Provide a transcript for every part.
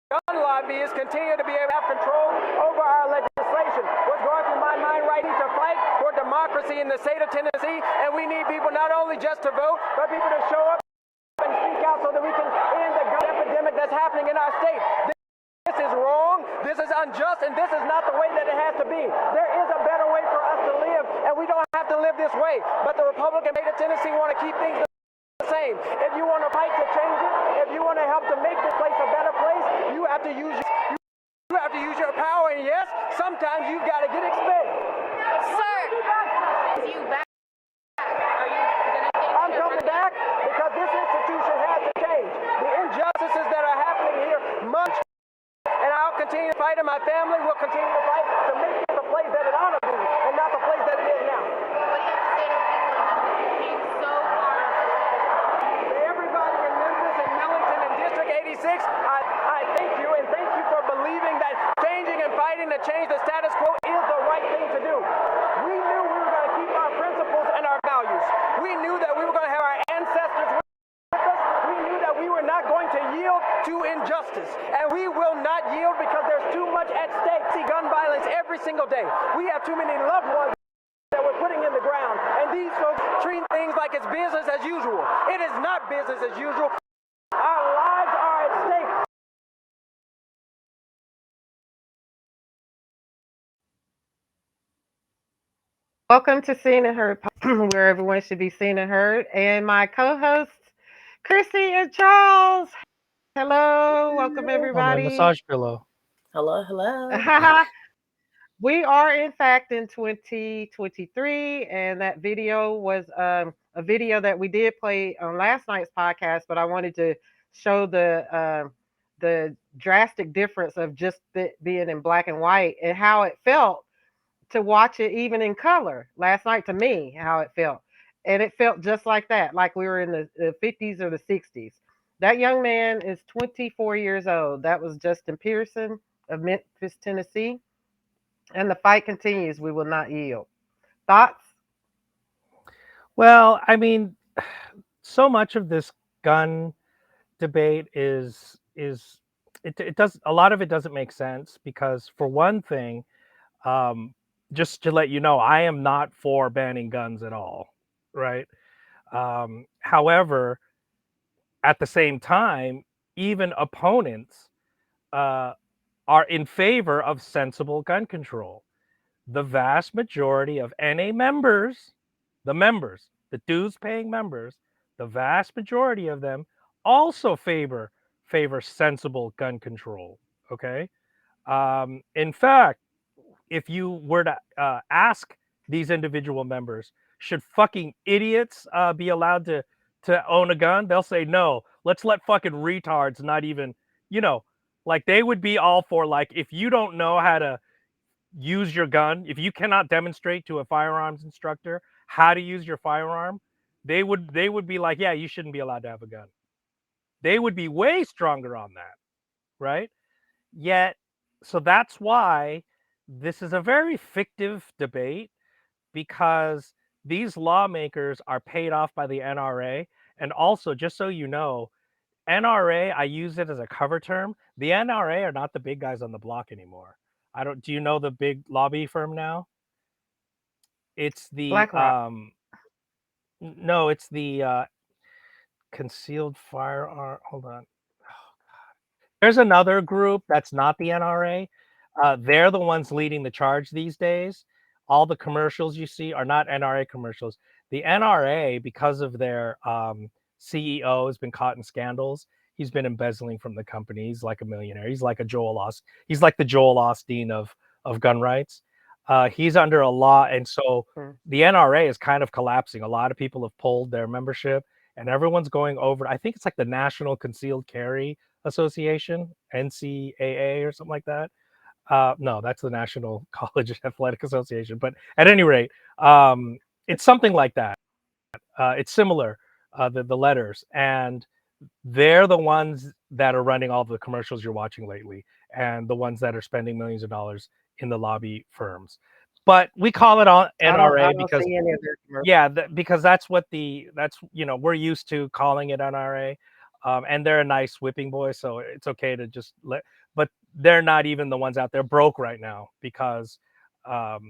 gun lobbyists continue to be able to have control over our legislation. What's going through my mind right now to fight for democracy in the state of Tennessee, and we need people not only just to vote, but people to show up and speak out so that we can end the gun epidemic that's happening in our state. This is wrong, this is unjust, and this is not the way that it has to be. There is a better way for us to live, and we don't have to live this way. But the Republican state of Tennessee want to keep things the same. If you want to fight to change it, if you want to help to make this place a better place, you have to use your power, and yes, sometimes you've got to get expelled. Sir, is you back? Are you gonna take I'm coming back because this institution has to change. The injustices that are happening here must, and I'll continue to fight, and my family will continue to fight to make this a place that it ought to be, and not the place that it is now. What do you have to say to the people in Memphis who came so far? To everybody in Memphis and Millington and District 86, I thank you, and thank you for believing that changing and fighting to change the status quo is the right thing to do. We knew we were going to keep our principles and our values. We knew that we were going to have our ancestors with us. We knew that we were not going to yield to injustice, and we will not yield because there's too much at stake. See gun violence every single day. We have too many loved ones that we're putting in the ground, and these folks treat things like it's business as usual. It is not business as usual. Our lives are at stake. Welcome to Seen and Heard, where everyone should be seen and heard. And my co-hosts, Chrissy and Charles. Hello, welcome Oh, my everybody. massage pillow. Hello, hello. We are in fact in 2023, and that video was a video that we did play on last night's podcast. But I wanted to show the drastic difference of just it being in black and white and how it felt to watch it even in color last night. To me, how it felt, and it felt just like that, like we were in the 50s or the 60s. That young man is 24 years old. That was Justin Pearson of Memphis, Tennessee, and the fight continues. We will not yield. Thoughts? Well, I mean, so much of this gun debate it does, a lot of it doesn't make sense because, for one thing, just to let you know, I am not for banning guns at all, right? However, at the same time, even opponents are in favor of sensible gun control. The vast majority of NA members, the dues-paying members, the vast majority of them also favor sensible gun control. Okay, in fact, if you were to ask these individual members, should fucking idiots be allowed to own a gun? They'll say no. Let's let fucking retards not even, like they would be all for, like, if you don't know how to use your gun, if you cannot demonstrate to a firearms instructor how to use your firearm, they would be like, yeah, you shouldn't be allowed to have a gun. They would be way stronger on that, right? Yet, so that's why this is a very fictive debate, because these lawmakers are paid off by the NRA. And also, just so you know, NRA, I use it as a cover term. The NRA are not the big guys on the block anymore. Do you know the big lobby firm now? It's the BlackRock. no, it's the concealed firearm. Hold on. There's another group that's not the NRA. They're the ones leading the charge these days. All the commercials you see are not NRA commercials. The NRA, because of their CEO, has been caught in scandals. He's been embezzling from the company. He's like a millionaire. He's like the Joel Osteen of gun rights. He's under a law, and so the NRA is kind of collapsing. A lot of people have pulled their membership, and everyone's going over. I think it's like the National Concealed Carry Association, NCAA or something like that. No, that's the National College Athletic Association. But at any rate, it's something like that. It's similar, the letters, and they're the ones that are running all the commercials you're watching lately, and the ones that are spending millions of dollars in the lobby firms. But we call it on NRA I don't because see any of their commercials. yeah, because that's we're used to calling it NRA. and they're a nice whipping boy, so it's okay to just let. But they're not even the ones out there broke right now because of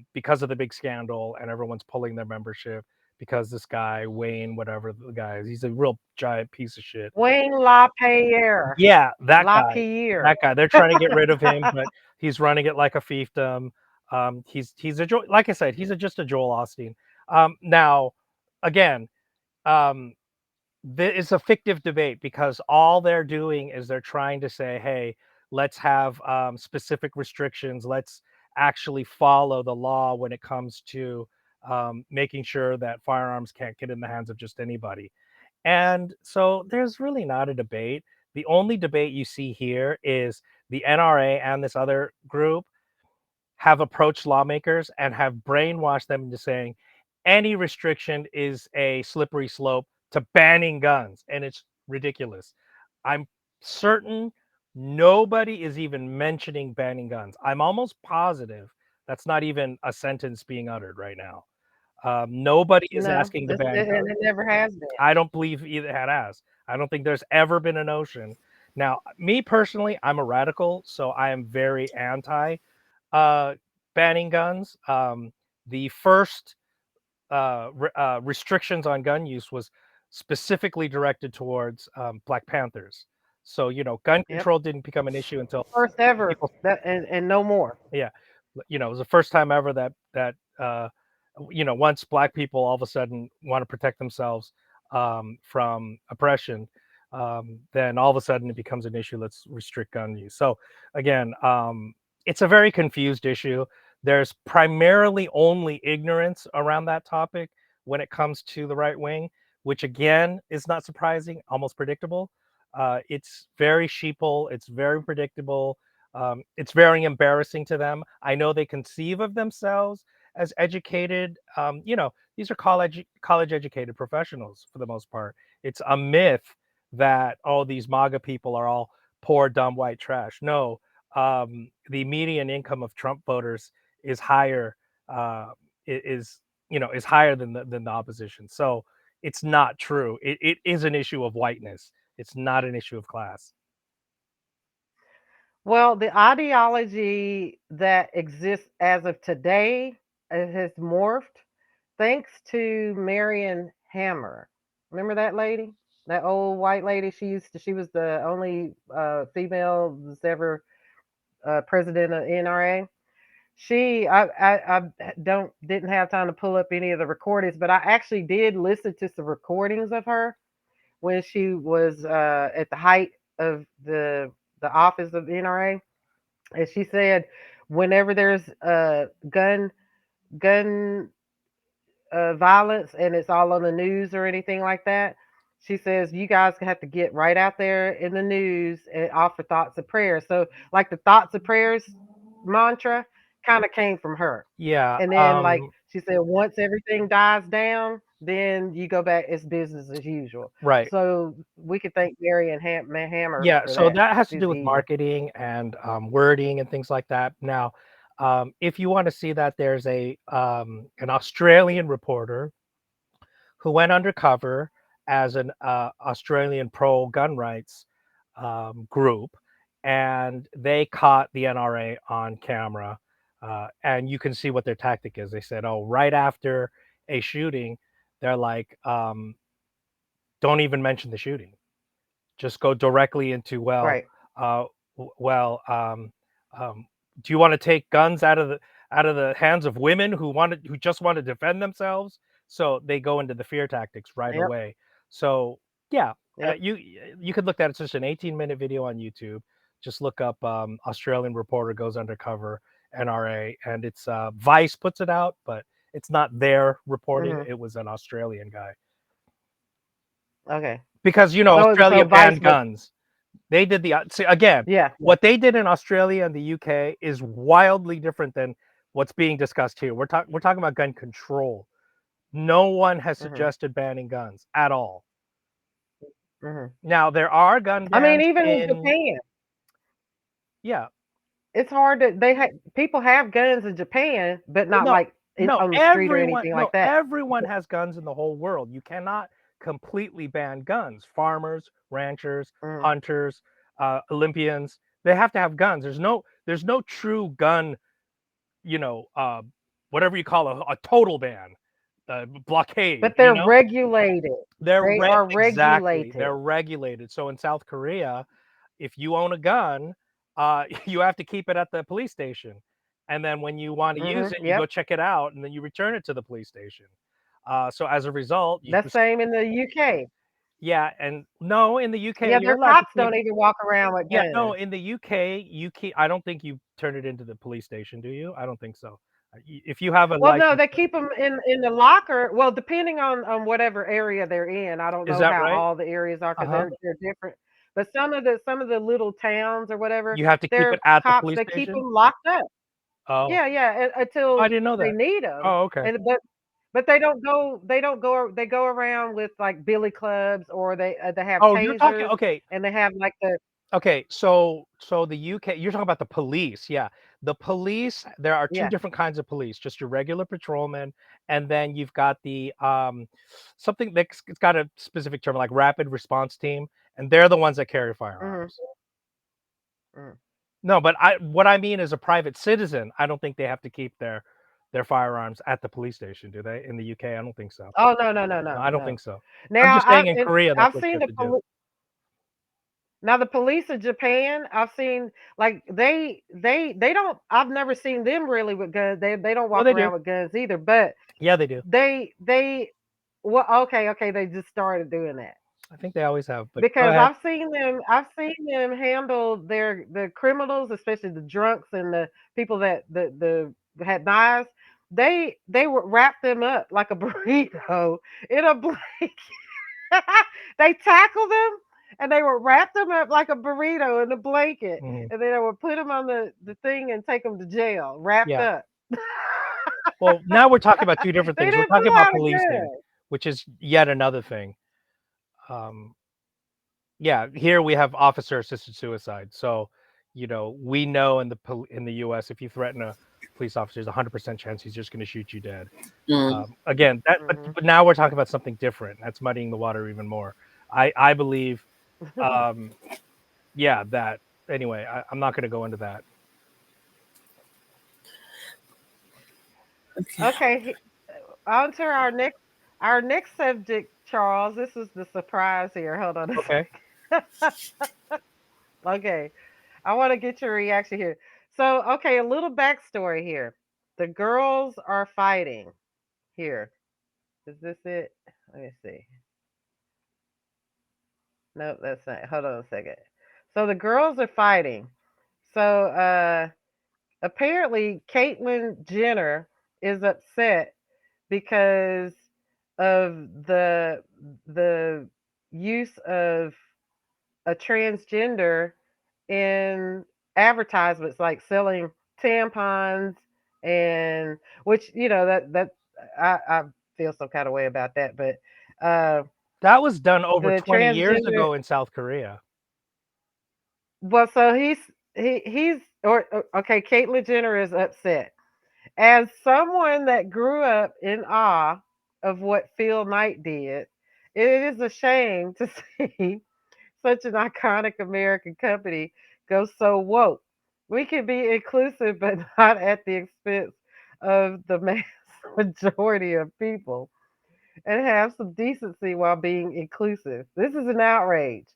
the big scandal, and everyone's pulling their membership because this guy Wayne, whatever the guy is, he's a real giant piece of shit. Wayne LaPierre. Yeah, that guy. LaPierre. That guy. They're trying to get rid of him, but he's running it like a fiefdom. He's a like I said, he's just a Joel Osteen. Now, again, um, it's a fictive debate because all they're doing is they're trying to say, hey, let's have specific restrictions. Let's actually follow the law when it comes to making sure that firearms can't get in the hands of just anybody. And so there's really not a debate. The only debate you see here is the NRA and this other group have approached lawmakers and have brainwashed them into saying any restriction is a slippery slope to banning guns. And it's ridiculous. I'm certain nobody is even mentioning banning guns. I'm almost positive that's not even a sentence being uttered right now. Nobody is No, asking to ban guns. it never has been. I don't believe either had has. I don't think there's ever been a notion. Now, me personally, I'm a radical, so I am very anti banning guns. The first restrictions on gun use was specifically directed towards Black Panthers. So, gun Yep. control didn't become an issue until First ever, people, and no more. yeah, it was the first time ever that once Black people all of a sudden want to protect themselves from oppression, then all of a sudden it becomes an issue. Let's restrict gun use. So again, it's a very confused issue. There's primarily only ignorance around that topic when it comes to the right wing, which again is not surprising, almost predictable. It's very sheeple. It's very predictable. It's very embarrassing to them. I know they conceive of themselves as educated. These are college educated professionals for the most part. It's a myth that these MAGA people are all poor, dumb, white trash. No, the median income of Trump voters is higher. Is higher than the opposition. So it's not true. It is an issue of whiteness. It's not an issue of class. Well, the ideology that exists as of today has morphed thanks to Marion Hammer. Remember that lady? That old white lady? She was the only female that's ever president of NRA. I didn't have time to pull up any of the recordings, but I actually did listen to some recordings of her when she was at the height of the office of NRA, and she said whenever there's gun violence and it's all on the news or anything like that, she says you guys have to get right out there in the news and offer thoughts of prayer. So like the thoughts of prayers mantra kind of came from her. Yeah. And then like she said, once everything dies down, then you go back, it's business as usual. Right. So we could thank Marion Hammer. Yeah, for so that has to She's do with the marketing and wording and things like that. Now, if you want to see that, there's an Australian reporter who went undercover as an Australian pro-gun rights group, and they caught the NRA on camera, and you can see what their tactic is. They said, "Oh, right after a shooting, they're like, don't even mention the shooting. Just go directly into right. do you want to take guns out of the hands of women who just want to defend themselves?" So they go into the fear tactics right Yep. away. So yeah, Yep. you could look at it. It's just an 18-minute video on YouTube. Just look up Australian reporter goes undercover NRA, and it's Vice puts it out, but it's not their reporting. Mhm. It was an Australian guy. Okay. Because So Australia Vice banned guns. They did again. Yeah. What they did in Australia and the UK is wildly different than what's being discussed here. We're talking about gun control. No one has Mhm. suggested banning guns at all. Mhm. Now there are gun I mean, bans even in Japan, yeah. it's hard to people have guns in Japan, but not No, like no, on the street or anything no, like that. everyone has guns in the whole world. You cannot completely banned guns. Farmers, ranchers, Mhm. hunters, Olympians, they have to have guns. There's no true gun, whatever you call a total ban, blockade. But they're regulated. They are Exactly, regulated. they're regulated. So in South Korea, if you own a gun, you have to keep it at the police station, and then when you want to use it, you go Yep. check it out, and then you return it to the police station. So as a result, That's same in the UK. yeah, and no, in the UK, Yeah, you're their allowed to cops keep. don't even walk around with Yeah, no, guns. in the UK, you keep. I don't think you turn it into the police station, do you? I don't think so. If you have a Well, no, license, they keep them in the locker. Well, depending on whatever area they're in. I don't is know that how right? all the areas are because Uh-huh. they're different. But some of the little towns or whatever, You have to keep it their at the cops police they keep station? them locked up. Oh, Yeah, I until didn't know they that. need them. Oh, okay. And but they don't go. They go around with like billy clubs or they have Oh, you're talking tasers okay. and they have like the Okay, so the UK, you're talking about the police, yeah. The police, there are two yeah. different kinds of police, just your regular patrolmen, and then you've got the something that's it's got a specific term like rapid response team, and they're the ones that carry Mhm, firearms. mhm. No, but what I mean is a private citizen, I don't think they have to keep their firearms at the police station, do they? In the UK, I don't think so. Oh no no no No, no I don't no. think so. I'm Now just saying in Korea, that's I've what you seen have the to do. police. Now the police of Japan, I've seen like they don't. I've never seen them really with guns. They don't Oh, walk they do. around with guns either. But Yeah, they do. they well okay they just started doing that I think they always have, but go because ahead. I've seen them handle the criminals, especially the drunks and the people that the had knives. They would wrap them up like a burrito in a blanket. They tackled them and they would wrap them up like a burrito in a blanket, Mhm. and then they would put them on the thing and take them to jail, wrapped Yeah. up. Well, now we're talking about two different They things. We're didn't talking pull about out a policing, gun. which is yet another thing. Um, yeah, here we have officer-assisted suicide. So, we know in the U.S. if you threaten a police officer, there's a 100% chance he's just going to shoot you dead. Mm. Again, Mhm. but now we're talking about something different. That's muddying the water even more. I believe, um, yeah, that anyway. I'm not going to go into that. Okay. Okay, on to our next subject, Charles. This is the surprise here. Hold on a Okay. second. Okay, I want to get your reaction here. So, okay, a little backstory here. The girls are fighting here. Is this it? Let me see. Nope, that's not. Hold on a second. So the girls are fighting. So apparently Caitlyn Jenner is upset because of the use of a transgender in advertisements like selling tampons and which that I feel some kind of way about that, but uh That was done over the 20 years transgender ago in South Korea. well so he's okay, Caitlyn Jenner is upset. As someone that grew up in awe of what Phil Knight did, it is a shame to see such an iconic American company go so woke. We can be inclusive, but not at the expense of the mass majority of people, and have some decency while being inclusive. This is an outrage.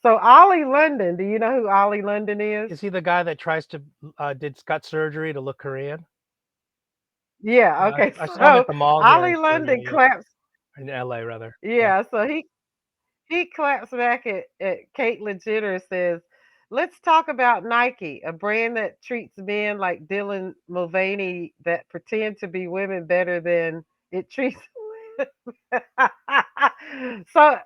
So, Ollie London, do you know who Ollie London is? Is he the guy that tries to got surgery to look Korean? Yeah, Yeah, okay. I saw him So, at the mall here in Ollie Korea, London yeah, claps. in LA rather. Yeah. Yeah, so he claps back at Caitlyn Jenner and says, "Let's talk about Nike, a brand that treats men like Dylan Mulvaney that pretend to be women better than it treats women." So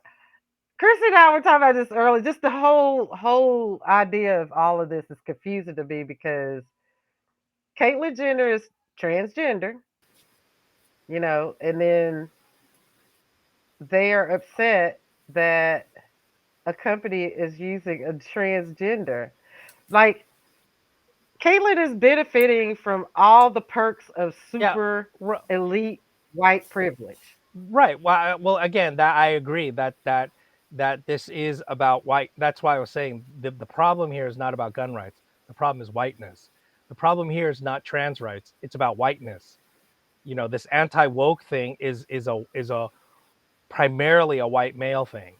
Chrissy and I were talking about this earlier. Just the whole idea of all of this is confusing to me because Caitlyn Jenner is transgender, and then they are upset that a company is using a transgender. Like Caitlyn is benefiting from all the perks of Yeah. super elite white privilege. Right. Well, again, that I agree that this is about white. That's why I was saying the problem here is not about gun rights. The problem is whiteness. The problem here is not trans rights. It's about whiteness. This anti-woke thing is a primarily a white male thing.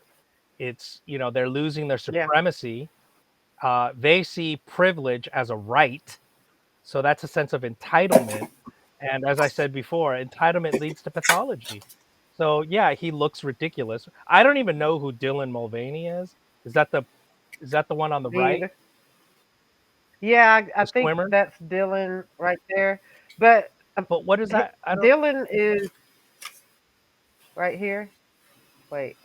It's they're losing their Yeah. supremacy. They see privilege as a right, so that's a sense of entitlement. And as I said before, entitlement leads to pathology. So yeah, he looks ridiculous. I don't even know who Dylan Mulvaney is. Is that the one on the Me right, either. Yeah, I the think swimmer? that's Dylan right there. But But what is that? I don't. Dylan is right here. Wait,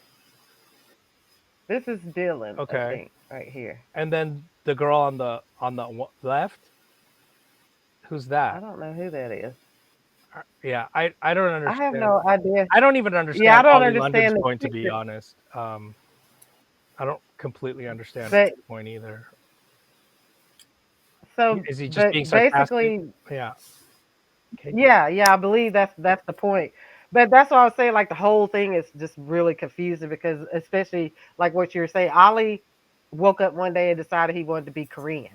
this is Dylan, I Okay. think, right here. And then the girl on the left. Who's I that? don't know who that is. Yeah, I don't I have understand. no idea. I don't even Yeah, I understand don't Ollie London's understand the point, to be picture. honest. I don't completely understand his But point either. so, Is he just being but sarcastic? basically, Yeah. Okay. yeah, I believe that's the point. But that's what I was saying. Like the whole thing is just really confusing because, especially like what you're saying, Ali woke up one day and decided he wanted to be Korean,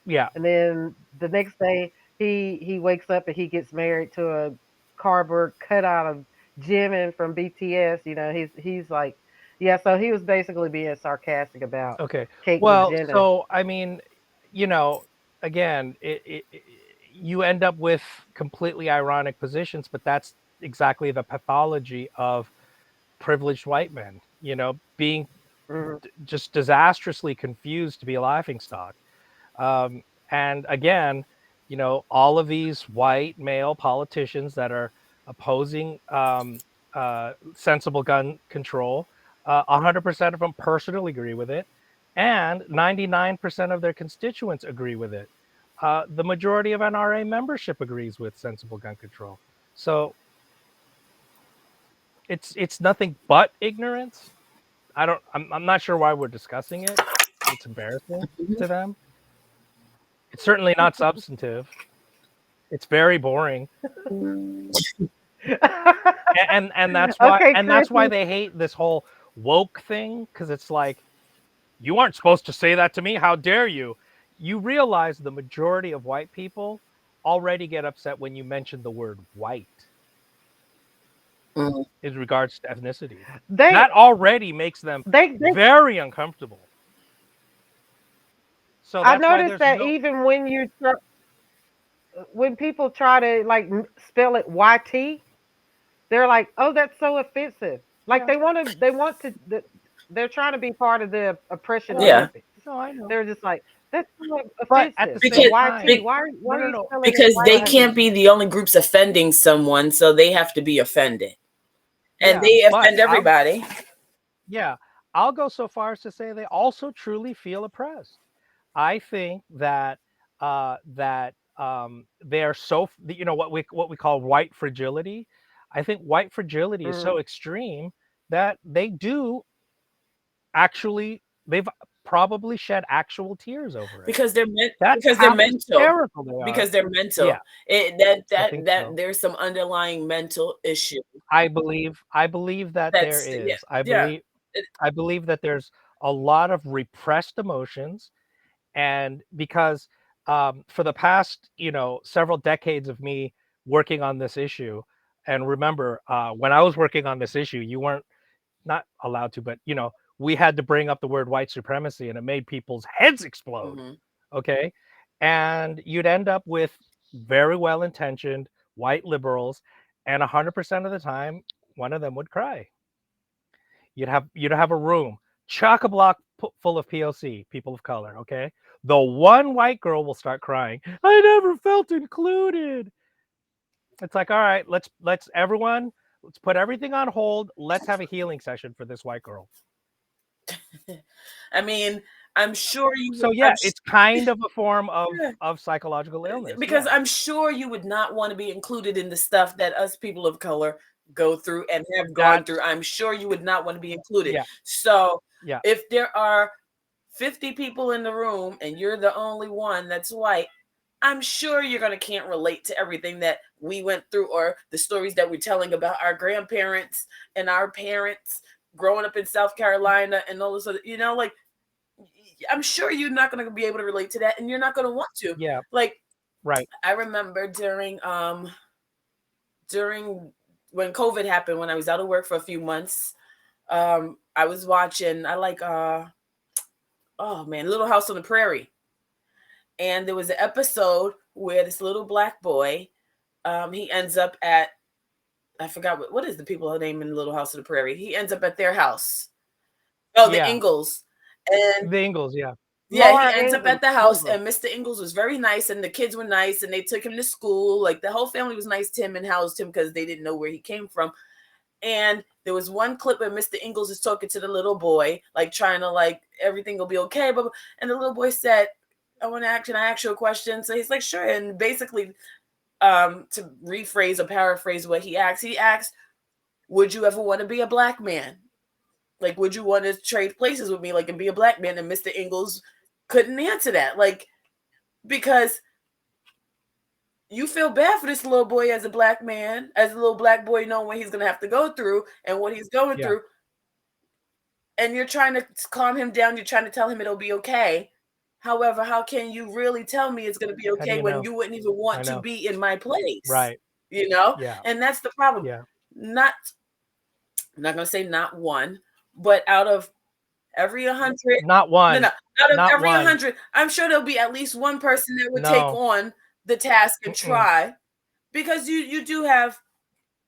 Yeah. and then the next day he wakes up and he gets married to a cardboard cutout of Jimin from BTS. He's like, yeah. So he was basically being sarcastic about Okay. Caitlyn Well, Jenner. so I mean, you know, again, you end up with completely ironic positions, but that's exactly the pathology of privileged white men, being Mhm. just disastrously confused to be a laughingstock. Um, and again, all of these white male politicians that are opposing sensible gun control, 100% of them personally agree with it, and 99% of their constituents agree with it. The majority of NRA membership agrees with sensible gun control. So it's nothing but ignorance. I'm not sure why we're discussing it. It's embarrassing to them. It's certainly not substantive. It's very boring. And that's why Okay, and that's why Chrissy. they hate this whole woke thing, because it's like, you aren't supposed to say that to me. How dare you? You realize the majority of white people already get upset when you mention the word white Mhm. in regards to ethnicity. They That already makes them they very uncomfortable. So I that's why noticed there's that no. even when people try to like spell it YT, they're like, "Oh, that's so offensive." Like Yeah. they're trying to be part of the oppression Oh, I know. Yeah, Olympics. No, I know. They're just like, "That's so But at the offensive." The same because YT. time, be- Why no, are no, you no. spelling it because they YT? can't be the only groups offending someone, so they have to be offended, and Yeah, they but offend everybody. yeah, I'll go so far as to say they also truly feel oppressed. I think that they are so, what we call white fragility. I think white fragility is Mm. so extreme that they've probably shed actual tears over it. Because That's because they're how mental. hysterical they are. Because they're mental. Yeah, That I think so. there's some underlying mental issue. I believe that there That's yeah, is. I yeah. believe I believe that there's a lot of repressed emotions, and because for the past several decades of me working on this issue, and remember, when I was working on this issue, you weren't, not allowed to, but we had to bring up the word white supremacy, and it made people's heads explode. Hmm. Okay, and you'd end up with very well intentioned white liberals, and 100% of the time one of them would cry. You'd have a room chock a block full of POC, people of color. Okay, the one white girl will start crying. I never felt included. It's like, all right, let's put everything on hold. Let's have a healing session for this white girl. I mean, I'm sure you So would. yeah, it's kind of a form of Yeah, of psychological illness. because Yeah, I'm sure you would not want to be included in the stuff that us people of color go through and have gone through. that's I'm sure you would not want to be included. yeah, So yeah, if there are 50 people in the room and you're the only one that's white, I'm sure you're going to can't relate to everything that we went through or the stories that we're telling about our grandparents and our parents growing up in South Carolina and all this other, like, I'm sure you're not going to be able to relate to that, and you're not going to want to. Yeah. Like, right. I remember during when COVID happened, when I was out of work for a few months, I was watching, Little House on the Prairie. And there was an episode where this little black boy, he ends up at, I forgot what is the people's name in Little House on the Prairie. He ends up at their house. Oh, the Ingalls. And the Ingalls, yeah. Yeah, he ends up at the house, and Mr. Ingalls was very nice, and the kids were nice, and they took him to school. Like, the whole family was nice to him and housed him because they didn't know where he came from. And there was one clip where Mr. Ingalls is talking to the little boy, like, trying to, like, everything will be okay. And the little boy said, can I ask you a question? So he's like, sure. And basically, to rephrase or paraphrase what he asked, would you ever want to be a black man? Like, would you want to trade places with me, like, and be a black man? And Mr. Ingalls couldn't answer that, like, because you feel bad for this little boy as a black man, as a little black boy, knowing what he's going to have to go through and what he's going through. And you're trying to calm him down. You're trying to tell him it'll be okay. However, how can you really tell me it's going to be okay when you wouldn't even want to be in my place? Right. Yeah. And that's the problem. Yeah. I'm not going to say not one, but out of every 100, not one. No, out of every 100, I'm sure there'll be at least one person that would take on the task and try, because you do have,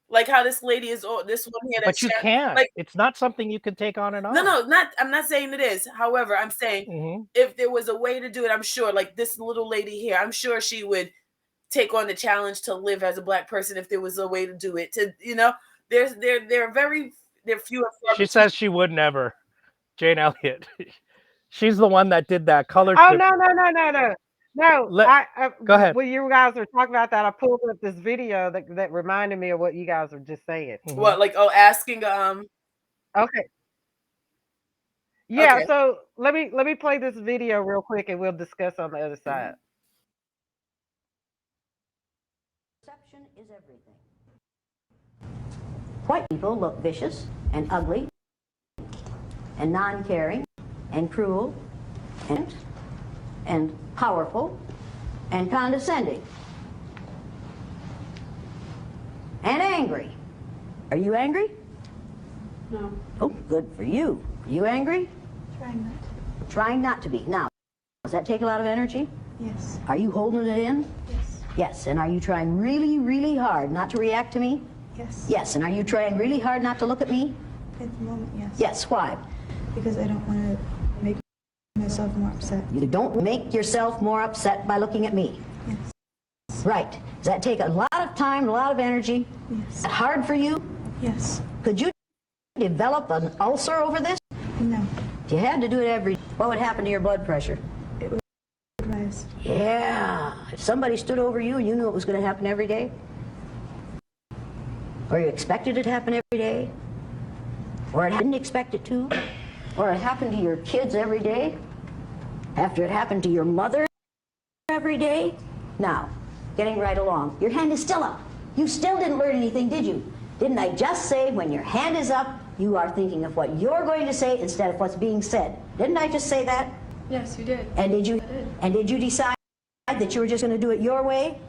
like, how this lady is. Oh, this one here. But you can't. Like, it's not something you can take on and on. No, I'm not saying it is. However, I'm saying if there was a way to do it, I'm sure, like this little lady here, I'm sure she would take on the challenge to live as a black person if there was a way to do it. They're few. She says she would never. Jane Elliott. She's the one that did that color. Oh, no. Go ahead. When you guys were talking about that, I pulled up this video that reminded me of what you guys were just saying. What, like, asking? Okay. Yeah. Okay. So let me play this video real quick, and we'll discuss on the other side. Perception is everything. White people look vicious and ugly and non-caring and cruel and powerful and condescending and angry. Are you angry? No. Oh, good for you. Are you angry? Trying not to. Trying not to be. Now, does that take a lot of energy? Yes. Are you holding it in? Yes. Yes. And are you trying really, really hard not to react to me? Yes. Yes. And are you trying really hard not to look at me? At the moment, yes. Yes. Why? Because I don't want to make myself more upset. You don't make yourself more upset by looking at me. Yes. Right. Does that take a lot of time, a lot of energy? Yes. Is that hard for you? Yes. Could you develop an ulcer over this? No. If you had to do it what would happen to your blood pressure? It would rise. Yeah. If somebody stood over you and you knew it was going to happen every day? Or you expected it to happen every day? Or it didn't expect it to? Or it happened to your kids every day? After it happened to your mother every day? Now, getting right along. Your hand is still up. You still didn't learn anything, did you? Didn't I just say when your hand is up, you are thinking of what you're going to say instead of what's being said? Didn't I just say that? Yes, you did. And did you? I did. And did you decide that you were just going to do it your way?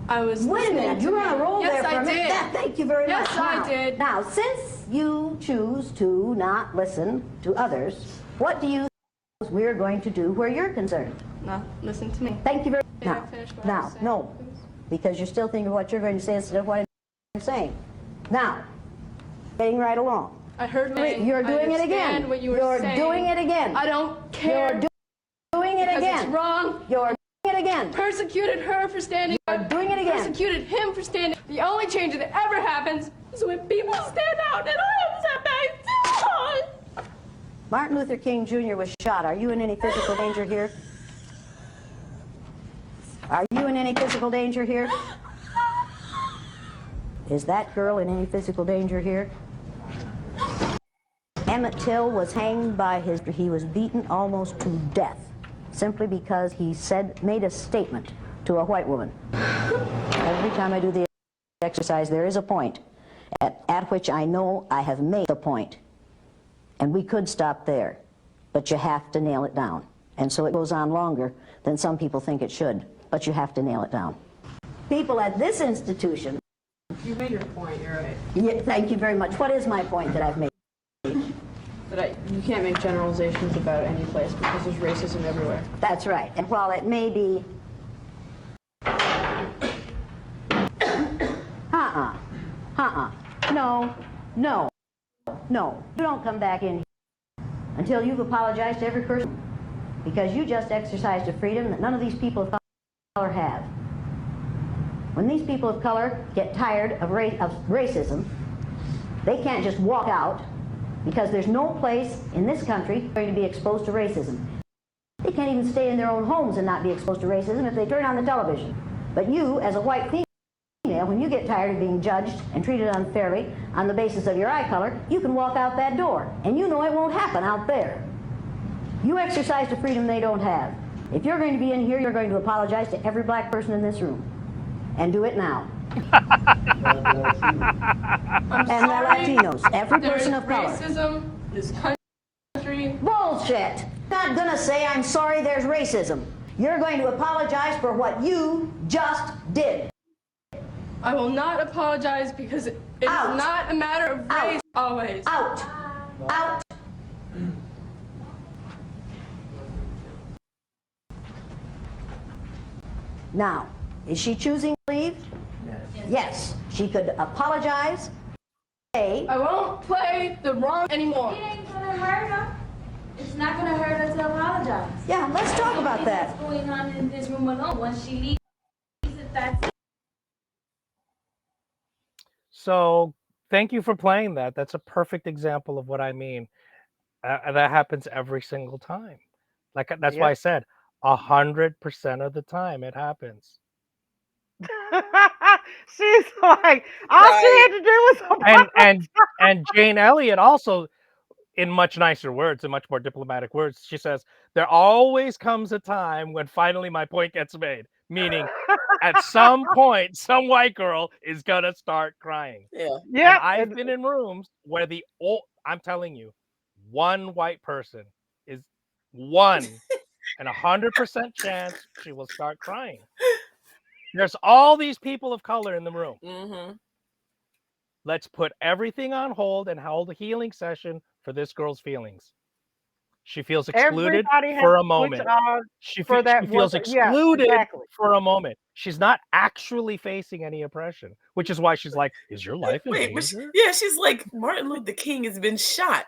I was. Wait a minute, you were on a roll there for a minute. Yes, Thank you very much. Yes, I did. Now, since you choose to not listen to others, what do you think we're going to do where you're concerned? No, listen to me. Thank you very May I much. finish what I was saying, No, please? because you're still thinking of what you're going to say instead of what I'm saying. Now, getting right along. I heard You're doing it again. What you were You're saying. doing it again. I don't care. You're doing it because again. It's wrong. You're doing it again. Persecuted her for standing You're up. doing it again. Persecuted him for standing. The only change that ever happens is when people stand out and I am set. Martin Luther King Jr. was shot. Are you in any physical danger here? Are you in any physical danger here? Is that girl in any physical danger here? Emmett Till was hanged by he was beaten almost to death simply because he made a statement to a white woman. Every time I do the exercise, there is a point at which I know I have made the point. And we could stop there, but you have to nail it down. And so it goes on longer than some people think it should, but you have to nail it down. People at this institution... You made your point, you're right. Yeah, thank you very much. What is my point that I've made? That you can't make generalizations about any place because there's racism everywhere. That's right. And while it may be... No. You don't come back in here until you've apologized to every person, because you just exercised a freedom that none of these people of color have. When these people of color get tired of racism, they can't just walk out, because there's no place in this country going to be exposed to racism. They can't even stay in their own homes and not be exposed to racism if they turn on the television. But you, as a white female, when you get tired of being judged and treated unfairly on the basis of your eye color, you can walk out that door, and you know it won't happen out there. You exercised a freedom they don't have. If you're going to be in here, you're going to apologize to every black person in this room. And do it now. I'm And sorry, the Latinos, every person of color. racism in this country. Bullshit! Not gonna say I'm sorry there's racism. You're going to apologize for what you just did. I will not apologize because it is Out. not a matter of race always. Out! Out! Now, is she choosing to leave? Yes. She could apologize, say, I won't play the wrong anymore. It ain't gonna hurt her. It's not gonna hurt her to apologize. yeah, let's talk about that. What's going on in this room alone? Once she leaves, that's it. So thank you for playing that. That's a perfect example of what I mean. That happens every single time. Like that's why I said 100% of the time it happens. She's like, all she had to do was And Jane Elliott also, in much nicer words, in much more diplomatic words, she says, there always comes a time when finally my point gets made. Meaning, at some point, some white girl is gonna start crying. Yeah. Yeah. I've been in rooms where I'm telling you, one white person is one and 100% chance she will start crying. There's all these people of color in the room. Mm-hmm. Let's put everything on hold and hold a healing session for this girl's feelings. She feels excluded Everybody has for a to switch moment. on She for that feels one- yeah, excluded exactly. for a moment. She's not actually facing any oppression, which is why she's like, is your life in Wait, but danger? she's like, Martin Luther King has been shot.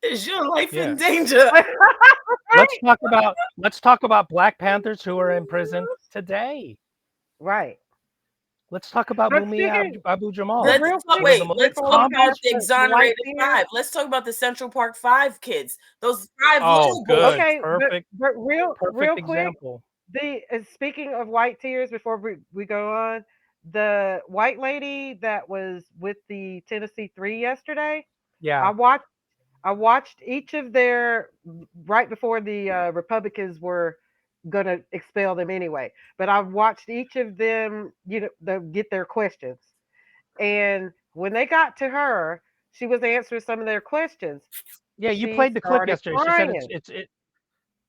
Is your life in Yeah. danger? Let's talk about Black Panthers who are in prison today. Right. Let's talk about But Mumia speaking- Abu Jamal. Let's real talk, quick, wait, the let's before talk we about pass the the exonerated white five. Let's talk about the Central Park 5 kids. Those 5 Oh, little boys. good. Okay, Perfect. but real quick, Example. speaking of white tears, before we go on, the white lady that was with the Tennessee 3 yesterday, Yeah. I watched each of their right before the Republicans were gonna expel them anyway. But I watched each of them, get their questions, and when they got to her, she was answering some of their questions. Yeah, you She played the clip started yesterday. She crying. said it.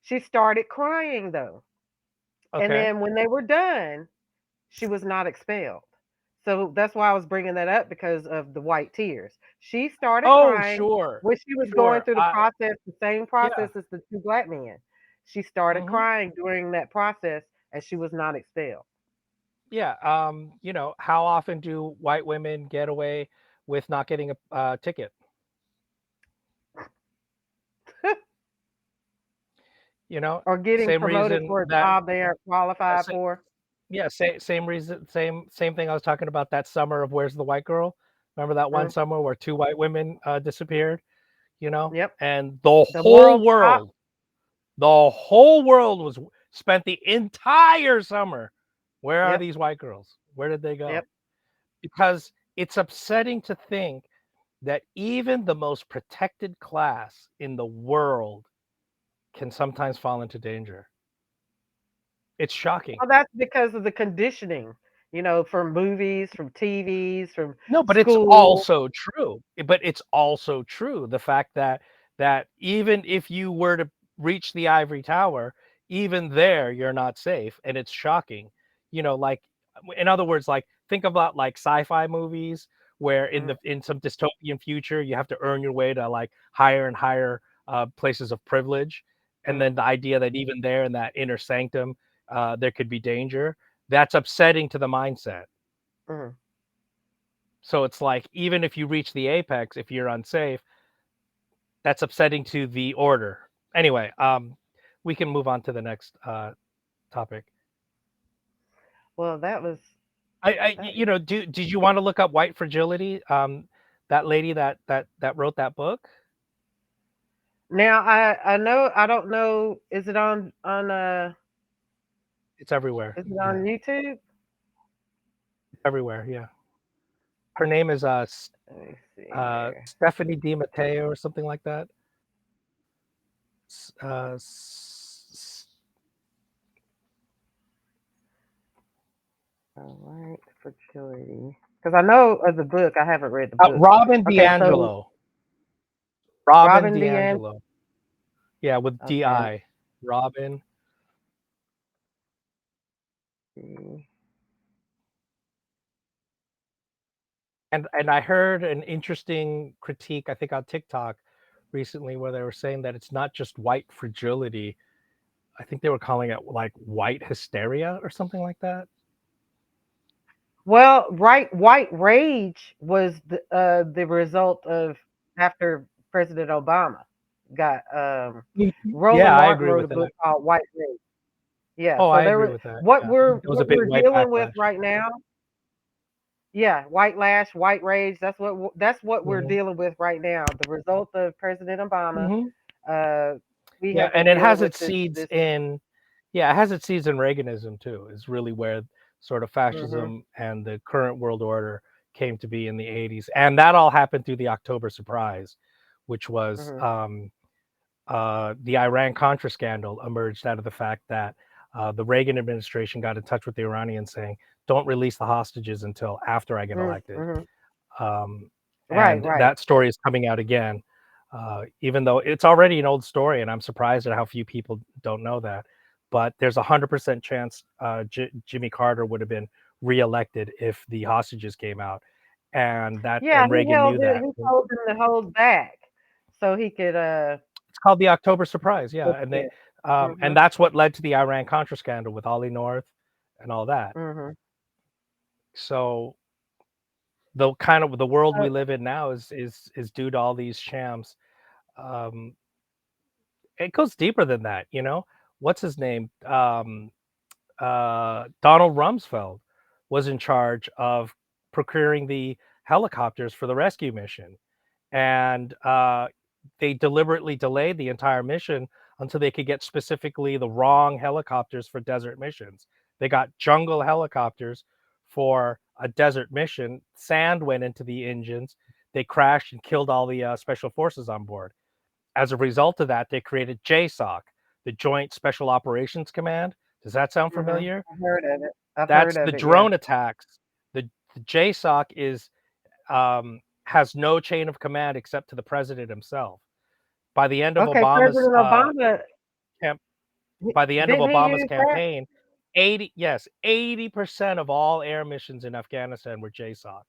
She started crying though. Okay. And then when they were done, she was not expelled. So that's why I was bringing that up, because of the white tears. She started crying Sure. when she was Sure. going through the process, the same process as the 2 black men. She started Mhm. crying during that process, and she was not expelled. Yeah. How often do white women get away with not getting a ticket? Or getting same promoted reason for a that job they aren't qualified same, for. yeah, same reason, same thing I was talking about that summer of Where's the White Girl? Remember that one summer where 2 white women disappeared? Yep. And the world whole world spent the entire summer. Where are Yep. these white girls? Where did they go? Yep. Because it's upsetting to think that even the most protected class in the world can sometimes fall into danger. It's shocking. Well, that's because of the conditioning, from movies, from TVs, from No, but it's school. also true. But it's also true the fact that even if you were to reach the ivory tower, even there you're not safe, and it's shocking. Like in other words, like think about like sci-fi movies where Mhm, in some dystopian future you have to earn your way to like higher and higher places of privilege, and mhm, then the idea that even there in that inner sanctum there could be danger. That's upsetting to the mindset. mhm. So it's like even if you reach the apex, if you're unsafe, that's upsetting to the order. Anyway, we can move on to the next topic. Well, that. Did you want to look up white fragility? That lady that wrote that book. Now I know I don't know. It's everywhere. Is it Yeah, on YouTube? it's everywhere. Yeah, her name is Let me see here. Stephanie Di Matteo or something like that. S- Uh, s- All right, fertility. Because I know of the book. I haven't read the book. Robin Okay, so DiAngelo. Robin Robin DeAnge. DiAngelo. Yeah, with Okay, let's DI. Robin. see. And I heard an interesting critique, I think on TikTok recently, where they were saying that it's not just white fragility. I think they were calling it like white hysteria or something like that. Well, right, white rage was the result of after President Obama got Roland Yeah, I Martin agree wrote a with book that. called White Rage. Yeah, Oh, so I there agree was with that. what Yeah, we're there was a what big we're white dealing with backlash. right now. Yeah, white lash, white rage. That's what we're Hmm. dealing with right now. The result of President Obama. Hmm. Uh, we Yeah, have been and it dealing has with its this seeds this. in, yeah, it has its seeds in Reaganism too. Is really where sort of Hmm. fascism and the current world order came to be in the 80s, and that all happened through the October Surprise, which was Hmm. the Iran Contra scandal emerged out of the fact that the Reagan administration got in touch with the Iranians saying, "Don't release the hostages until after I get elected." Hmm. Um, Right, and right. that story is coming out again, even though it's already an old story, and I'm surprised at how few people don't know that. But there's 100% chance Jimmy Carter would have been reelected if the hostages came out, Yeah, and Reagan knew that. he told them to hold back so he could It's called the October Surprise, yeah, look at. and Mhm. that's what led to the Iran Contra scandal with Ollie North and all that. Mhm. So the kind of the world Uh, we live in now is due to all these shams. Um, it goes deeper than that, you know. What's his name? Donald Rumsfeld was in charge of procuring the helicopters for the rescue mission, and they deliberately delayed the entire mission until they could get specifically the wrong helicopters for desert missions. They got jungle helicopters for a desert mission. Sand went into the engines. They crashed and killed all the special forces on board. As a result of that, they created JSOC, the Joint Special Operations Command. Does that sound mhm. familiar? I've heard of it. I've heard That's of the it. Yeah. drone attacks. The JSOC has no chain of command except to the president himself. By the end of Okay, Obama's President Obama camp, by the end of didn't he Obama's use that? campaign, 80% of all air missions in Afghanistan were JSOC.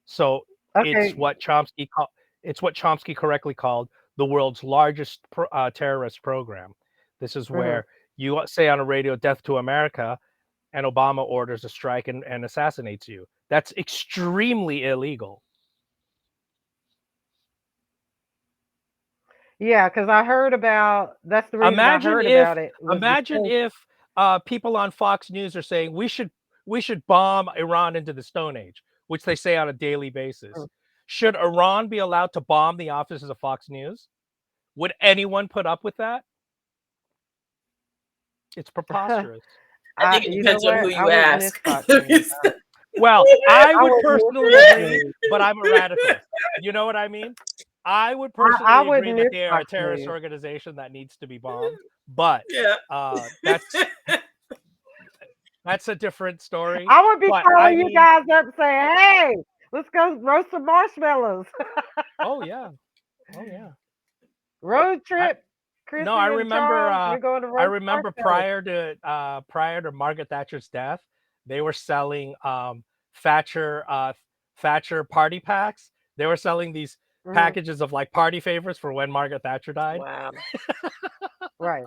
So it's Okay. what Chomsky correctly called the world's largest terrorist program. This is Mhm. where you say on a radio "Death to America," and Obama orders a strike and assassinates you. That's extremely illegal. Yeah, because I heard about. That's the reason I Imagine heard if about it was imagine because. if people on Fox News are saying we should bomb Iran into the Stone Age, which they say on a daily basis. Should Iran be allowed to bomb the offices of Fox News? Would anyone put up with that? It's preposterous. I think it You know depends on what? who I you wouldn't miss ask. Fox News. Well, I I would wouldn't miss personally Fox agree, News. but I'm a radicalist. You know what I mean? I would I personally agree wouldn't that miss they are a Fox terrorist News. organization that needs to be bombed, but Yeah. that's That's a different story. I would be But calling you guys up saying, "Hey, let's go roast some marshmallows." oh yeah, oh yeah. Road I, trip, Chrissy no, I and remember. Charles. We're going to I roast remember marshmallows. prior to Margaret Thatcher's death, they were selling Thatcher Thatcher party packs. They were selling these Mhm. packages of like party favors for when Margaret Thatcher died. Wow. Right.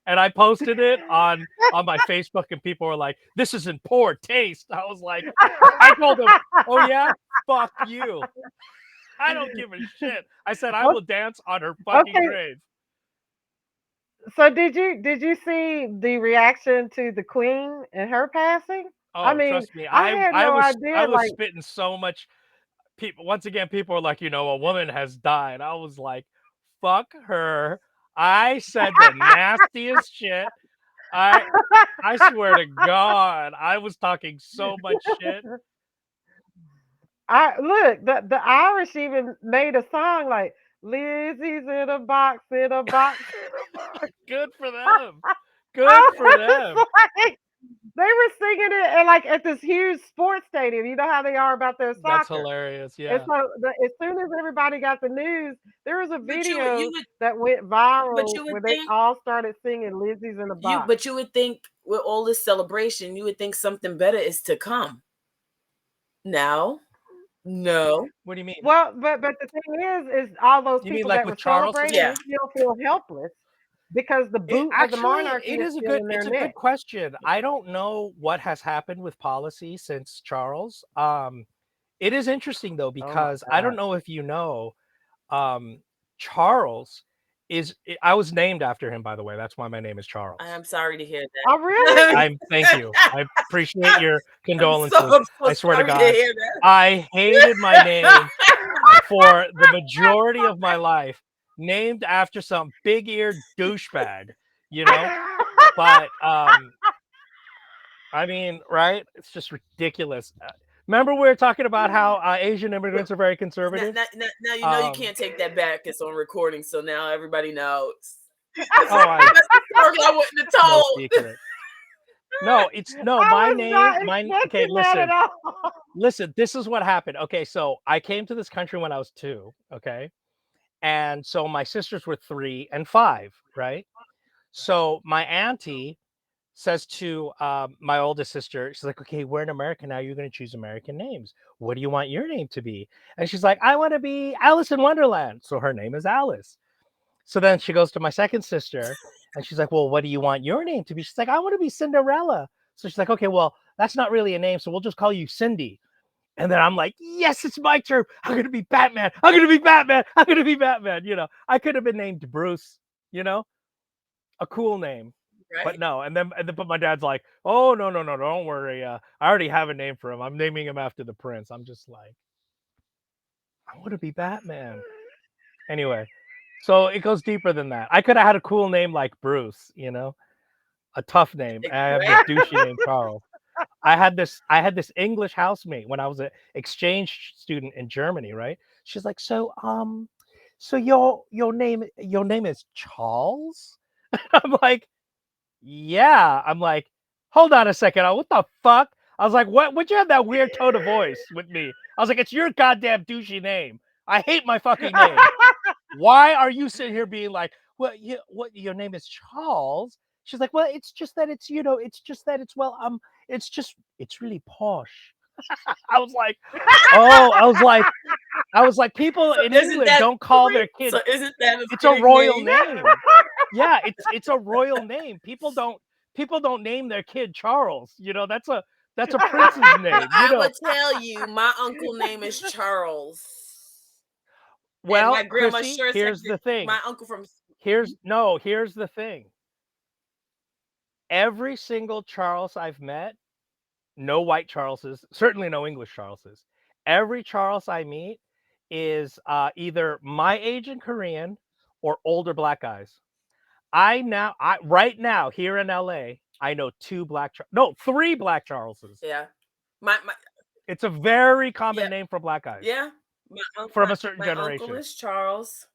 And I posted it on my Facebook, and people were like, "This is in poor taste." I was like, I told them, "Oh yeah, fuck you. I don't give a shit." I said, "I will dance on her fucking Okay. grave." So did you see the reaction to the Queen and her passing? I Oh, mean, trust me, I had no I idea. was Like, spitting so much. People once again, people were like, a woman has died. I was like, fuck her. I said the nastiest shit. I swear to God, I was talking so much shit. I look, the Irish even made a song like Lizzie's in a box, in a box. Good for them. Good I for was them. like, they were singing it and like at this huge sports stadium. You know how they are about their That's soccer. hilarious. And Yeah. so as soon as everybody got the news, there was a But you video would that went but viral you would where they think all started singing Lizzie's in a box. you would think with all this celebration, you would think something better is to come. Now, no. What do you mean? Well, but the thing is all those You mean people like that with were Charles? celebrating, Yeah. they still feel helpless because the boot of the monarchy It is is a still good in their it's a neck. good question. I don't know what has happened with policy since Charles. It is interesting though, Oh my because I don't God. know if you know, Charles I was named after him, by the way. That's why my name is Charles. I am sorry to hear Oh, really? Thank you. I appreciate your condolences. I'm so I swear to sorry to God, hear that. I hated my name for the majority of my life, named after some big-eared douchebag, But I mean, right? It's just ridiculous. Remember we were talking about how Asian immigrants are very conservative? Now you know you can't take that back. It's on recording, so now everybody knows. I That's the story I wouldn't have no told. secret. No, it's no, I my was name, not okay, expecting that at all. listen, this is what happened. Okay, so I came to this country when I was 2, okay? And so my sisters were 3 and 5, right? So my auntie says to my oldest sister, she's like, "Okay, we're in America now. You're going to choose American names. What do you want your name to be?" And she's like, "I want to be Alice in Wonderland." So her name is Alice. So then she goes to my second sister and she's like, "Well, what do you want your name to be?" She's like, "I want to be Cinderella." So she's like, "Okay, well, that's not really a name. So we'll just call you Cindy." And then I'm like, "Yes, it's my turn. I'm going to be Batman. I'm going to be Batman. I'm going to be Batman." I could have been named Bruce, a cool name. Right? But no, but my dad's like, "Oh no, don't worry. I already have a name for him. I'm naming him after the prince." I'm just like, I want to be Batman. Anyway, so it goes deeper than that. I could have had a cool name like Bruce, a tough name. I have this douchey name Charles. I had this English housemate when I was an exchange student in Germany, right? She's like, so your name is Charles? I'm like, yeah. I'm like, hold on a second. What the fuck? I was like, what? Would you have that weird tone of voice with me? I was like, it's your goddamn douchey name. I hate my fucking name. Why are you sitting here being like, well, your name is Charles? She's like, well, it's just that it's it's really posh. I was like, oh, I was like, people in England don't call their kids. So isn't that it's a royal name? Yeah, it's a royal name. People don't name their kid Charles. That's a prince's name. I would tell you, my uncle name is Charles. Well, and my grandma Chrissy, sure here's the thing. My uncle from here's the thing. Every single Charles I've met, no white Charleses, certainly no English Charleses. Every Charles I meet is either my age in Korean or older black guys. Right now here in LA, I know 3 black Charleses. Yeah. It's a very common name for black guys. Yeah. From a certain generation. My uncle is Charles.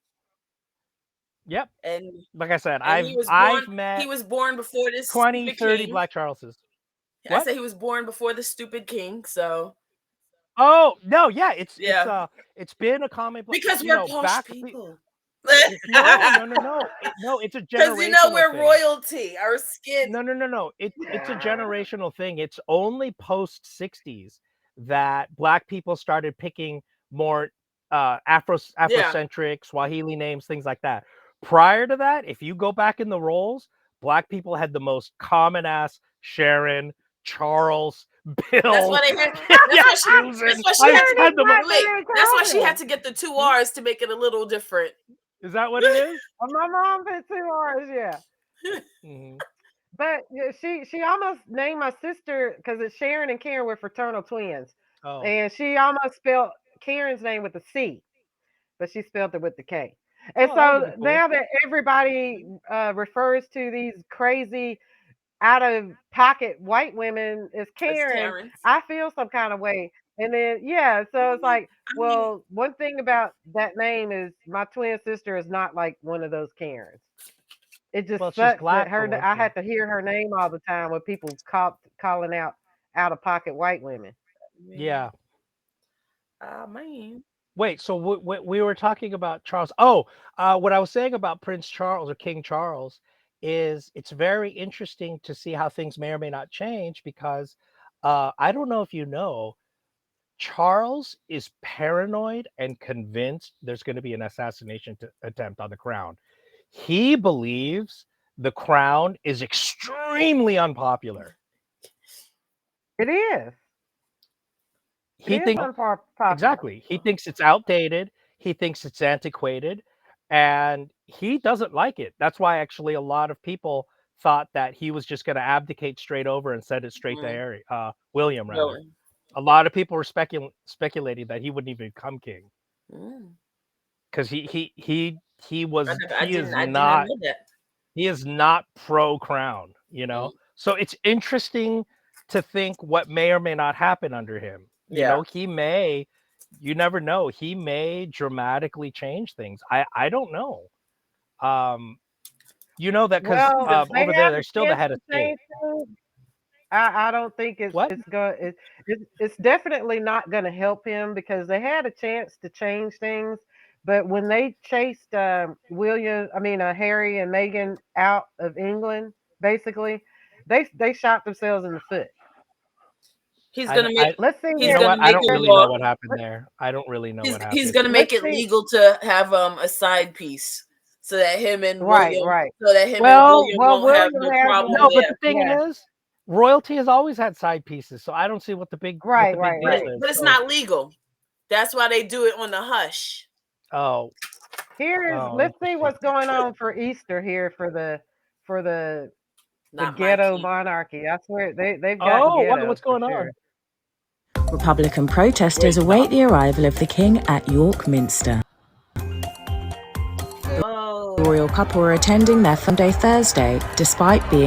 Yep. And like I said, He was born before this 20, 30 black Charleses. I said he was born before the stupid king, so Oh no, yeah, yeah. it's been a common Because you we're know, posh back people. no. It's a Because you know generational we're thing. royalty. Our skin. No. It's a generational thing. It's only post 60s that black people started picking more Yeah. Afrocentric Swahili names, things like that. Prior to that, if you go back in the roles, black people had the most common ass Sharon, Charles, That's Bill. why they had. Yeah, That's Susan. why she had to. Sharon is not Wait, very that's why she had common. to get the 2 R's to make it a little different. Is that what it is? My mom said 2 R's, yeah. Mhm. But yeah, she almost named my sister because it's Sharon and Karen were fraternal twins, Oh. and she almost spelled Karen's name with a C, but she spelled it with the K. And Oh, that would've so been cool. now that everybody refers to these crazy out of pocket white women as Karen, Karen's. I feel some kind of way. And then yeah, so it's like, I mean, well, one thing about that name is my twin sister is not like one of those Karens. It just Well, she's sucks that black for one I thing. had to hear her name all the time when people calling out of pocket white women. Yeah. man. Wait, so we were talking about Charles. Oh, what I was saying about Prince Charles or King Charles is it's very interesting to see how things may or may not change because I don't know if you know, Charles is paranoid and convinced there's going to be an assassination attempt on the crown. He believes the crown is extremely unpopular. It is. He It is thinks unpopular. exactly. He thinks it's outdated. He thinks it's antiquated, and he doesn't like it. That's why actually a lot of people thought that he was just going to abdicate straight over and send it straight to William, rather. Really? A lot of people were speculating that he wouldn't even become king because he is not pro crown, you know. So it's interesting to think what may or may not happen under him. You know, he may, you never know, he may dramatically change things. I don't know. You know that because Well, they over there have they're a still the chance head to of state. change things. I don't think What? it's definitely not going to help him because they had a chance to change things, but when they chased Harry and Meghan out of England, basically, they shot themselves in the foot. He's gonna make. Let's see You here. know what? I don't really know what Let's- happened there. I don't really know what happened. He's gonna make it legal to have a side piece so that him and William, so that him and William won't have no problem. No, but the thing is, royalty has always had side pieces, so I don't see what the big deal is. But it's not legal. That's why they do it on the hush. Oh. Let's see what's going on for Easter here for the ghetto monarchy. I swear they've got ghetto. What's going on? Republican protesters await the arrival of the King at York Minster. The royal couple were attending their Sunday Thursday, despite being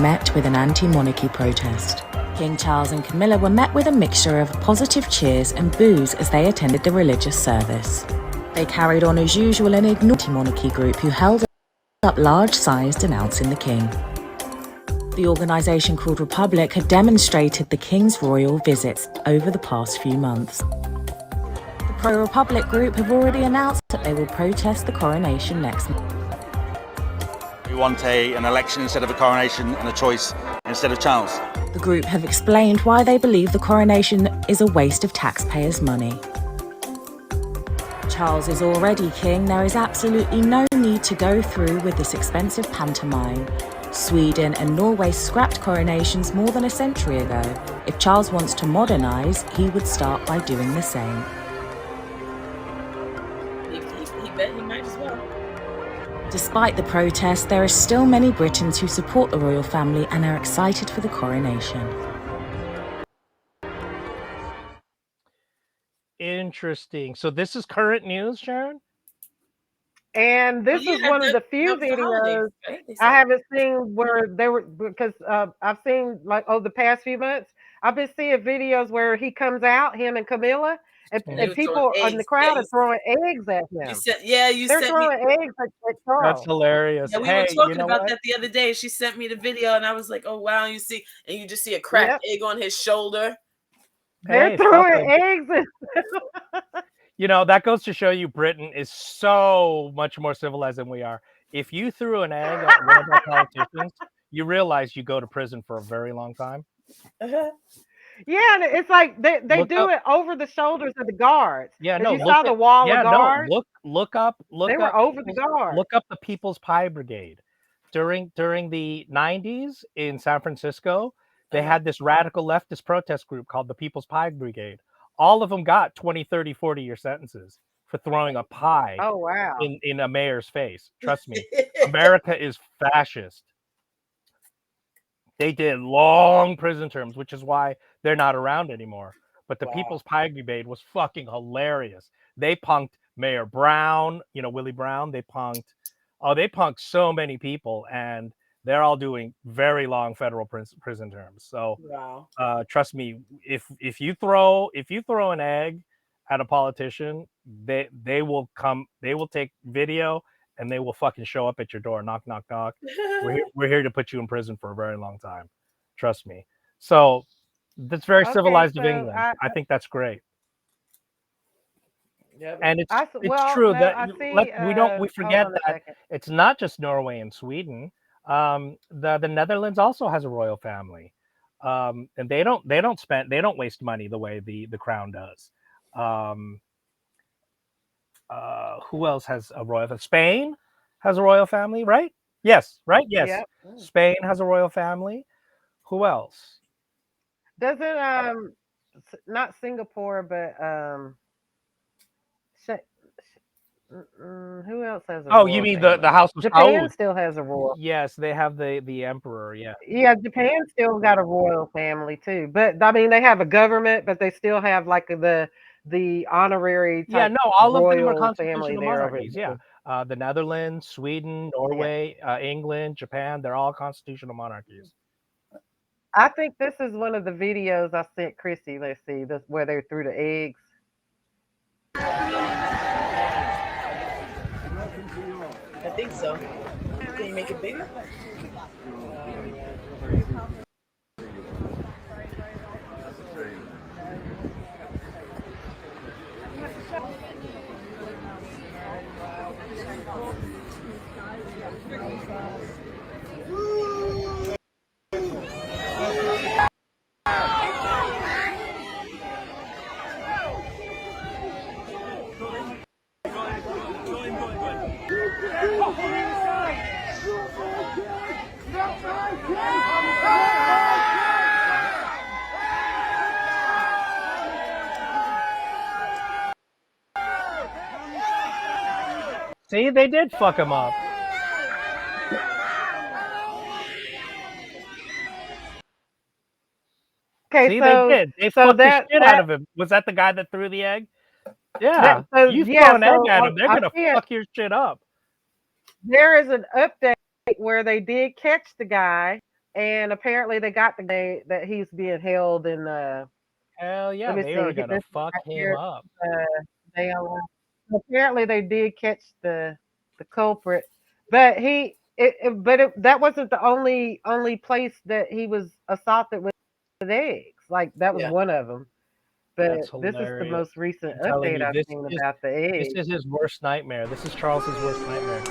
met with an anti-monarchy protest. King Charles and Camilla were met with a mixture of positive cheers and boos as they attended the religious service. They carried on as usual and ignored the anti-monarchy group who held up large signs denouncing the king. The organisation called Republic had demonstrated the King's royal visits over the past few months. The pro-Republic group have already announced that they will protest the coronation next month. We want an election instead of a coronation and a choice instead of Charles. The group have explained why they believe the coronation is a waste of taxpayers' money. Charles is already king. There is absolutely no need to go through with this expensive pantomime. Sweden and Norway scrapped coronations more than a century ago. If Charles wants to modernise, he would start by doing the same. He might as well. Despite the protests, there are still many Britons who support the royal family and are excited for the coronation. Interesting. So this is current news, Sharon? And this is one of the few videos I haven't seen where they were, because I've seen the past few months, I've been seeing videos where he comes out, him and Camilla, And, They and were throwing people in the eggs. crowd Yeah, are throwing eggs at you him. said, yeah, you They're sent me. throwing eggs at That's Charles. hilarious. Yeah, we were Hey, you talking know about what? that the other day. She sent me the video, and I was like, "Oh wow!" You see, and you just see a Yep. cracked egg on his shoulder. They're Hey, throwing fuck 'em. eggs at You know, that goes to show you Britain is so much more civilized than we are. If you threw an egg at one of our politicians, you realize you go to prison for a very long time. Yeah, and it's like they Look do up. it over the shoulders of the guards. Yeah, If no, you look saw the at. wall of Yeah, no, guards, look up, they were over the guards. look up the People's Pie Brigade. During the 90s in San Francisco, they had this radical leftist protest group called the People's Pie Brigade. All of them got 20, 30, 40-year sentences for throwing a pie Oh wow. in a mayor's face. Trust me, America is fascist. They did long prison terms, which is why they're not around anymore. But the Wow. People's Pie Brigade was fucking hilarious. They punked Mayor Brown, you know, Willie Brown. They punked so many people, and they're all doing very long federal prison terms. So Wow. trust me, if you throw an egg at a politician, they will take video and they will fucking show up at your door, knock, knock, knock. We're here to put you in prison for a very long time. Trust me. So that's very Okay, civilized of so England. I think that's great. Yep. And it's well, true now that I see. we Hold forget on a that second. it's not just Norway and Sweden. The Netherlands also has a royal family, and they don't waste money the way the crown does. Who else has a royal? Spain has a royal family, right? Yes, right. Yes, Yep. Spain has a royal family. Who else? Doesn't not Singapore, but who else has a Oh, royal you mean family? the House of Japan Saud? still has a royal. Yes, they have the emperor. Yeah. Yeah, Japan still got a royal family too. But I mean, they have a government, but they still have like the honorary Yeah, type no, all of them are royal family constitutional there over monarchies. Yeah, the Netherlands, Sweden, Norway, England, Japan, they're all constitutional monarchies. I think this is one of the videos I sent Chrissy. Let's see, this where they threw the eggs. I think so. Can you make it bigger? See, they did fuck him up. Okay, See, so they did. They so fucked the shit out that of him. Was that the guy that threw the egg? Yeah. so You yeah, throw an egg so at them, they're I gonna see it. fuck your shit up. There is an update where they did catch the guy, and apparently they got the guy that he's being held in. Hell yeah, Let me they see. are gonna This is fuck right him here. up. They are, apparently they did catch the culprit, but that wasn't the only place that he was assaulted with eggs. Like that was Yeah. one of them. But That's this is the hilarious. most recent I'm telling update you, I've seen about the eggs. this is his worst nightmare. This is Charles's worst nightmare.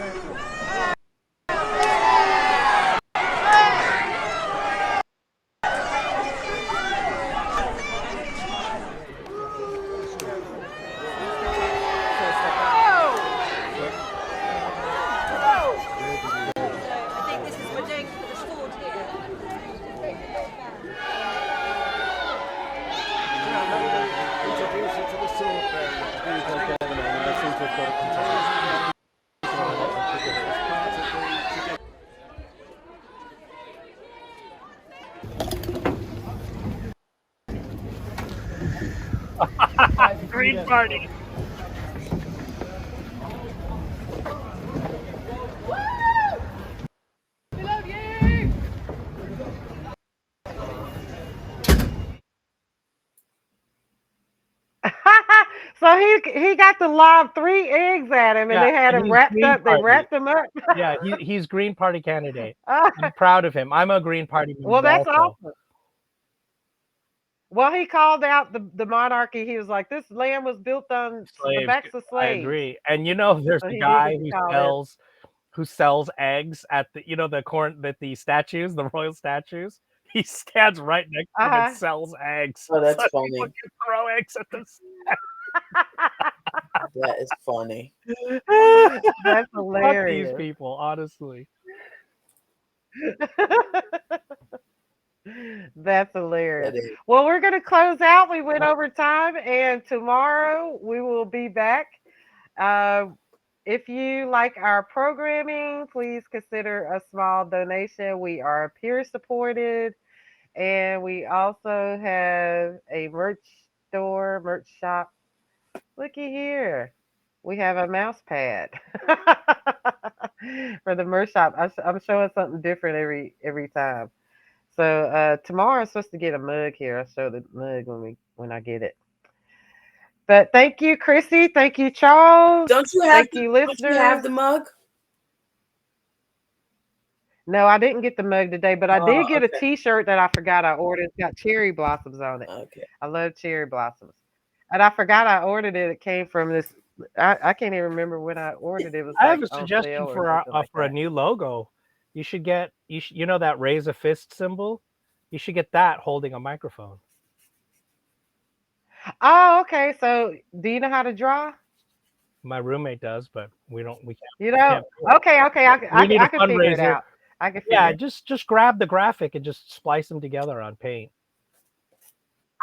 Green party. Well, he got to lob 3 eggs at him, and Yeah, they had and him he's wrapped Green up. They Party. wrapped him up. Yeah, he's Green Party candidate. I'm proud of him. I'm a Green Party Well, member that's also. awesome. Well, he called out the monarchy. He was like, "This land was built on the Slaves. backs of I slaves." agree. And there's So a he did guy get to call in. who sells eggs at the statues, the royal statues. He stands right next to them and sells eggs. Oh, that's so funny. people can throw eggs at them. That is funny. That's Fuck hilarious. these people, honestly. That's hilarious. That is. Well, we're going to close out. We went over time, and tomorrow we will be back. If you like our programming, please consider a small donation. We are peer supported, and we also have a merch shop. Looky here. We have a mouse pad for the merch shop. I'm showing something different every time. So tomorrow I'm supposed to get a mug here. I'll show the mug when I get it. But thank you, Chrissy. Thank you, Charles. Don't you have the mug? No, I didn't get the mug today, but I did get a Okay. T-shirt that I forgot I ordered. It's got cherry blossoms on it. Okay. I love cherry blossoms. And I forgot I ordered it. It came from this. I can't even remember when I ordered it. It was I like have a on suggestion sale or for something like a that. new logo. You should get that raise a fist symbol. You should get that holding a microphone. Oh, okay. So do you know how to draw? My roommate does, but we can't. You know? Okay. We need a I can figure it fundraiser. out. I can figure Yeah, it. just grab the graphic and just splice them together on Paint.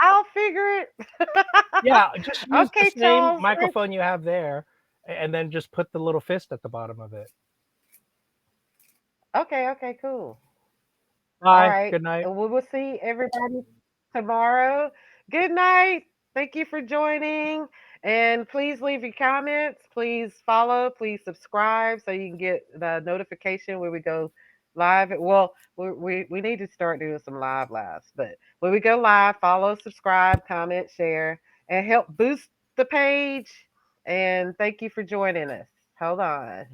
I'll figure it. Yeah, just use Okay, the same Charles. microphone you have there, and then just put the little fist at the bottom of it. Okay, cool. Bye. All right. Good night. We will see everybody tomorrow. Good night. Thank you for joining. And please leave your comments. Please follow. Please subscribe so you can get the notification when we go live. Well, we need to start doing some lives. But when we go live, follow, subscribe, comment, share, and help boost the page. And thank you for joining us. Hold on.